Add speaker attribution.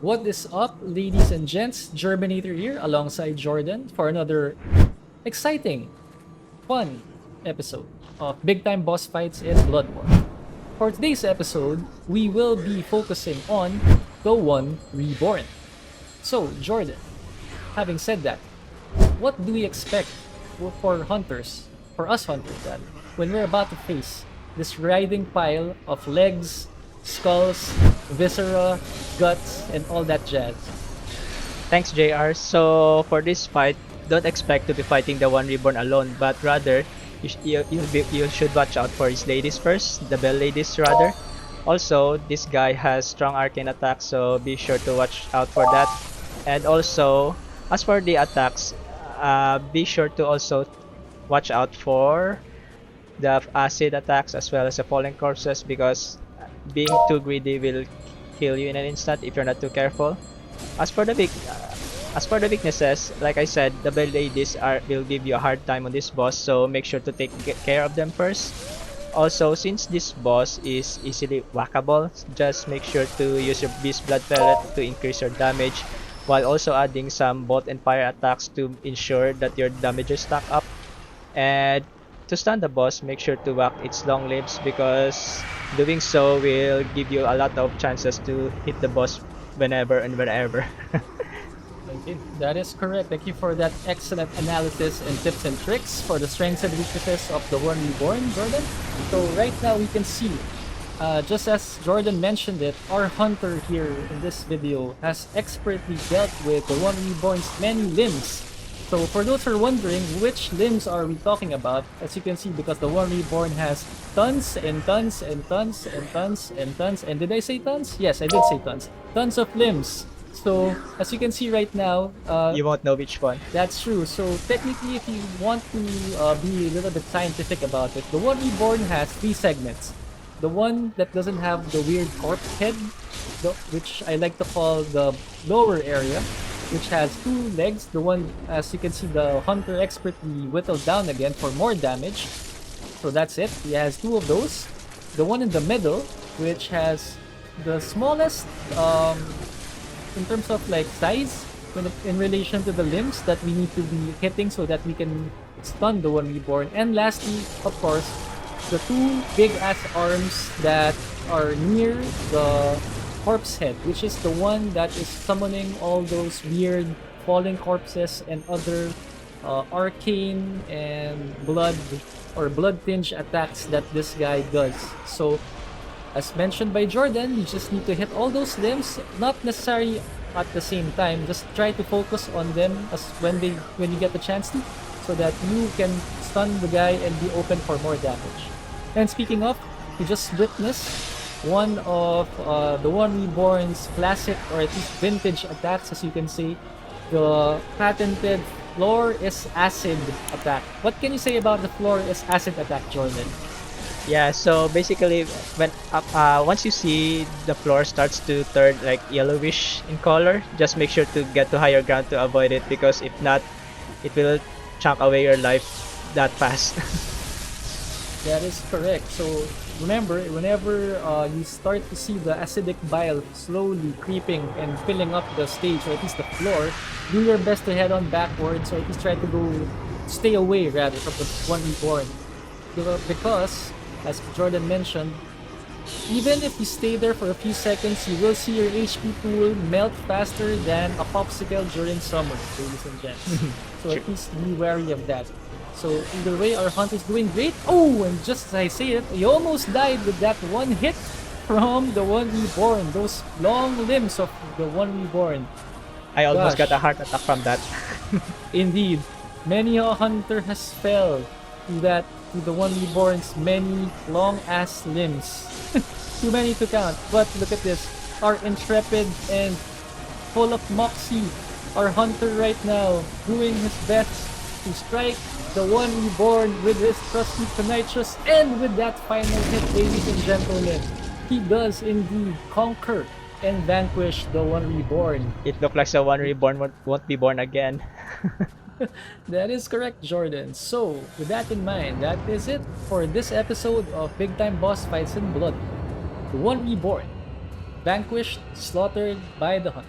Speaker 1: What is up, ladies and gents? Germinator here alongside Jordan for another exciting, fun episode of Big Time Boss Fights in Bloodborne. For today's episode, we will be focusing on the One Reborn. So, Jordan, having said that, what do we expect for hunters, for us hunters, that when we're about to face this writhing pile of legs, skulls, viscera, guts, and all that jazz?
Speaker 2: Thanks, JR. So for this fight, don't expect to be fighting the One Reborn alone, but rather you should watch out for his ladies first, the bell ladies rather. Also, this guy has strong arcane attacks, so be sure to watch out for that. And also, as for the attacks, be sure to also watch out for the acid attacks as well as the falling corpses because being too greedy will kill you in an instant if you're not too careful. As for the big, as for the weaknesses, like I said, the bell ladies will give you a hard time on this boss, so make sure to take care of them first. Also, since this boss is easily whackable, just make sure to use your beast blood pellet to increase your damage, while also adding some bolt and fire attacks to ensure that your damages stack up. And to stun the boss, make sure to whack its long limbs because doing so will give you a lot of chances to hit the boss whenever and wherever.
Speaker 1: Okay, that is correct. Thank you for that excellent analysis and tips and tricks for the strengths and weaknesses of the One Reborn, Jordan. So right now we can see, just as Jordan mentioned it, our hunter here in this video has expertly dealt with the One Reborn's many limbs. So for those who are wondering which limbs are we talking about, as you can see, because the One Reborn has tons and tons and tons and tons and tons, and did I say tons? Yes, I did say tons. Tons of limbs. So as you can see right now,
Speaker 2: You won't know which one.
Speaker 1: that's true. So technically, if you want to be a little bit scientific about it, the One Reborn has three segments. The one that doesn't have the weird corpse head, which I like to call the lower area, which has two legs. The one, as you can see, the hunter expertly whittled down again for more damage. So that's it. He has two of those. The one in the middle, which has the smallest in terms of like size in relation to the limbs that we need to be hitting so that we can stun the One Reborn. And lastly, of course, the two big ass arms that are near the corpse head, which is the one that is summoning all those weird falling corpses and other arcane and blood or blood tinge attacks that this guy does. So as mentioned by Jordan, you just need to hit all those limbs, not necessarily at the same time. Just try to focus on them as when you get the chance to, so that you can stun the guy and be open for more damage. And speaking of, you just witnessed one of the One Reborn's classic or at least vintage attacks, as you can see, the patented floor is acid attack. What can you say about the floor is acid attack, Jordan?
Speaker 2: Yeah, so basically, when once you see the floor starts to turn like yellowish in color, just make sure to get to higher ground to avoid it because if not, it will chunk away your life that fast.
Speaker 1: That is correct. So remember, whenever you start to see the acidic bile slowly creeping and filling up the stage, or at least the floor, do your best to head on backwards, or at least try to stay away rather from the One Reborn. Because, as Jordan mentioned, even if you stay there for a few seconds, you will see your HP pool melt faster than a popsicle during summer, ladies and gents. So at least be wary of that. So either way, our hunt is doing great. Oh, and just as I say it, he almost died with that one hit from the One Reborn. Those long limbs of the One Reborn.
Speaker 2: I almost
Speaker 1: Gosh.
Speaker 2: got a heart attack from that.
Speaker 1: Indeed, many a hunter has fell to the One Reborn's many long ass limbs. Too many to count. But look at this, our intrepid and full of moxie, our hunter right now doing his best to strike the One Reborn with his trusty Penitrus, and with that final hit, ladies and gentlemen, he does indeed conquer and vanquish the One Reborn.
Speaker 2: It looked like the One Reborn won't be born again.
Speaker 1: That is correct, Jordan. So, with that in mind, that is it for this episode of Big Time Boss Fights in Blood, the One Reborn. Vanquished, slaughtered by the hunt.